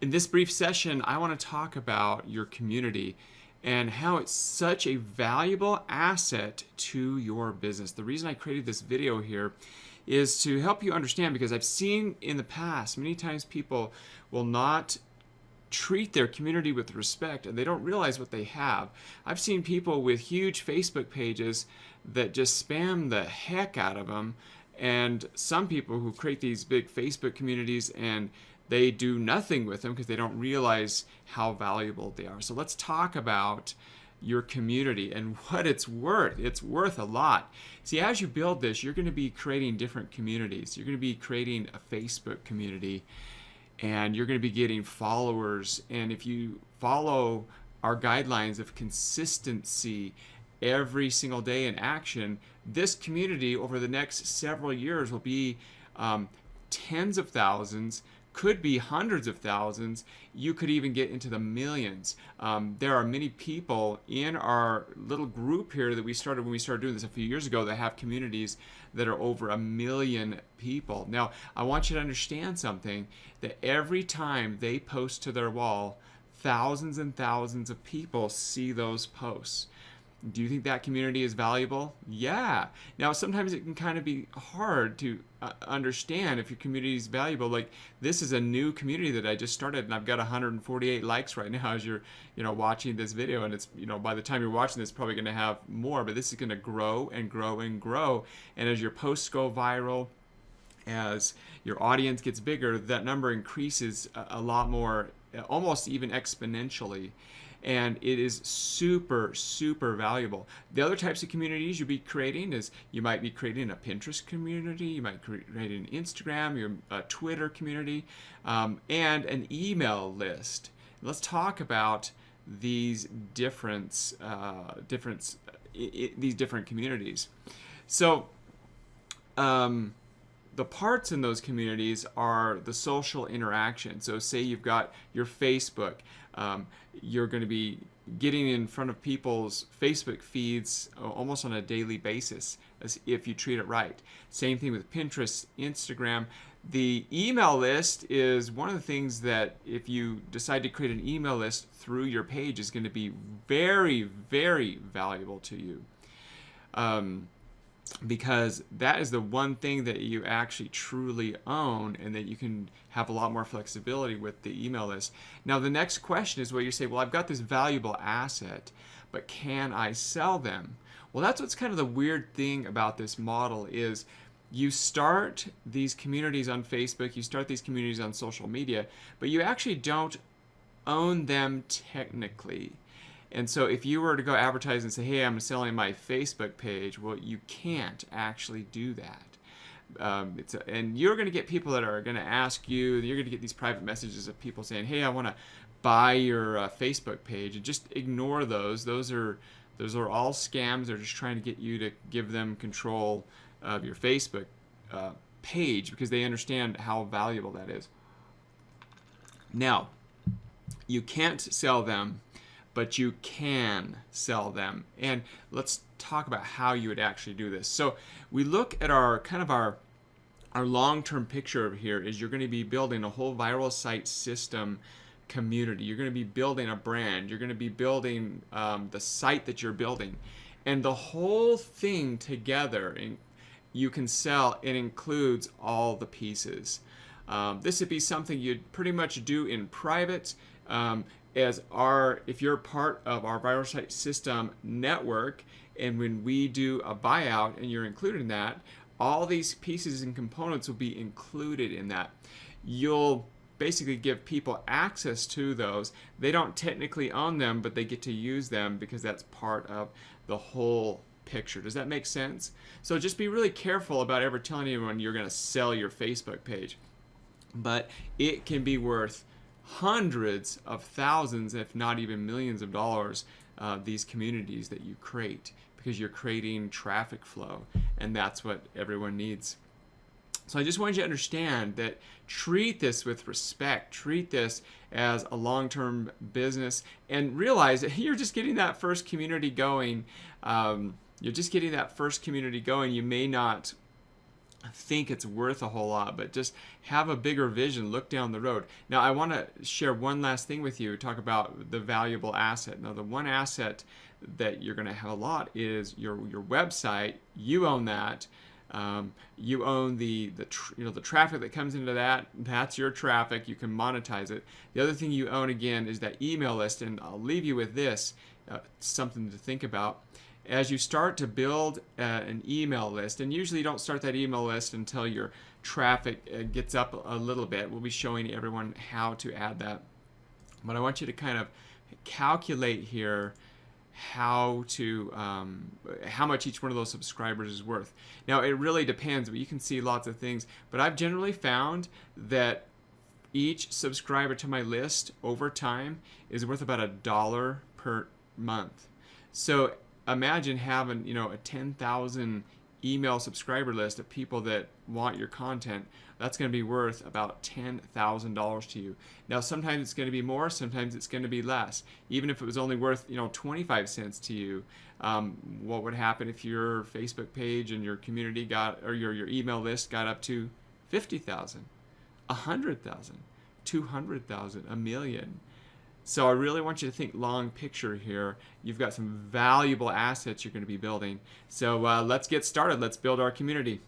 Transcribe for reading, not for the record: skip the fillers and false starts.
In this brief session, I want to talk about your community and how it's such a valuable asset to your business. The reason I created this video here is to help you understand, because I've seen in the past many times people will not treat their community with respect and they don't realize what they have. I've seen people with huge Facebook pages that just spam the heck out of them, and some people who create these big Facebook communities and they do nothing with them because they don't realize how valuable they are. So let's talk about your community and what it's worth. It's worth a lot. See, as you build this, you're going to be creating different communities. You're going to be creating a Facebook community, and you're going to be getting followers. And if you follow our guidelines of consistency every single day in action, this community over the next several years will be tens of thousands, could be hundreds of thousands. You could even get into the millions. There are many people in our little group here that we started when we started doing this a few years ago that have communities that are over 1 million people. Now, I want you to understand something, that every time they post to their wall, thousands and thousands of people see those posts. Do you think that community is valuable? Yeah. Now, sometimes it can kind of be hard to understand if your community is valuable. Like, this is a new community that I just started, and I've got 148 likes right now as you're, watching this video. And it's, by the time you're watching this, probably going to have more. But this is going to grow and grow and grow. And as your posts go viral, as your audience gets bigger, that number increases a lot more, almost even exponentially. And it is super, super valuable. The other types of communities you'll be creating is, you might be creating a Pinterest community, you might create an Instagram, your Twitter community, and an email list. Let's talk about these different communities. So, the parts in those communities are the social interaction. So say you've got your Facebook, you're going to be getting in front of people's Facebook feeds almost on a daily basis, as if you treat it right. Same thing with Pinterest, Instagram. The email list is one of the things that, if you decide to create an email list through your page, is going to be very, very valuable to you. Because that is the one thing that you actually truly own, and that you can have a lot more flexibility with the email list. Now, the next question is where you say, well, I've got this valuable asset, but can I sell them? Well, that's what's kind of the weird thing about this model is, you start these communities on Facebook, you start these communities on social media, but you actually don't own them technically. And so if you were to go advertise and say, hey, I'm selling my Facebook page, well, you can't actually do that. And you're going to get people that are going to ask you, you're going to get these private messages of people saying, hey, I want to buy your Facebook page. And just ignore those. Those are all scams. They're just trying to get you to give them control of your Facebook page, because they understand how valuable that is. Now, you can't sell them, but you can sell them. And let's talk about how you would actually do this. So we look at our long-term picture over here is, you're going to be building a whole viral site system community. You're going to be building a brand. You're going to be building the site that you're building. And the whole thing together, you can sell. It includes all the pieces. This would be something you'd pretty much do in private. If you're part of our viral site system network, and when we do a buyout and you're included in that, all these pieces and components will be included in that. You'll basically give people access to those. They don't technically own them, but they get to use them because that's part of the whole picture. Does that make sense? So just be really careful about ever telling anyone you're going to sell your Facebook page. But it can be worth hundreds of thousands, if not even millions of dollars, these communities that you create, because you're creating traffic flow, and that's what everyone needs. So I just wanted you to understand that, treat this with respect, treat this as a long-term business, and realize that you're just getting that first community going. You may not think it's worth a whole lot, but just have a bigger vision, look down the road. Now I want to share one last thing with you, talk about the valuable asset. Now the one asset that you're going to have a lot is your website. You own that. You own the traffic that comes into that. That's your traffic. You can monetize it. The other thing you own again is that email list, and I'll leave you with this, something to think about. As you start to build an email list, and usually you don't start that email list until your traffic gets up a little bit. We'll be showing everyone how to add that. But I want you to kind of calculate here how much each one of those subscribers is worth. Now it really depends, but you can see lots of things. But I've generally found that each subscriber to my list over time is worth about $1 per month. So imagine having, a 10,000 email subscriber list of people that want your content. That's going to be worth about $10,000 to you. Now sometimes it's going to be more, sometimes it's going to be less. Even if it was only worth 25 cents to you, what would happen if your Facebook page and your community or your email list got up to 50,000, 100,000, 200,000, a million? So I really want you to think long picture here. You've got some valuable assets you're going to be building. So let's get started. Let's build our community.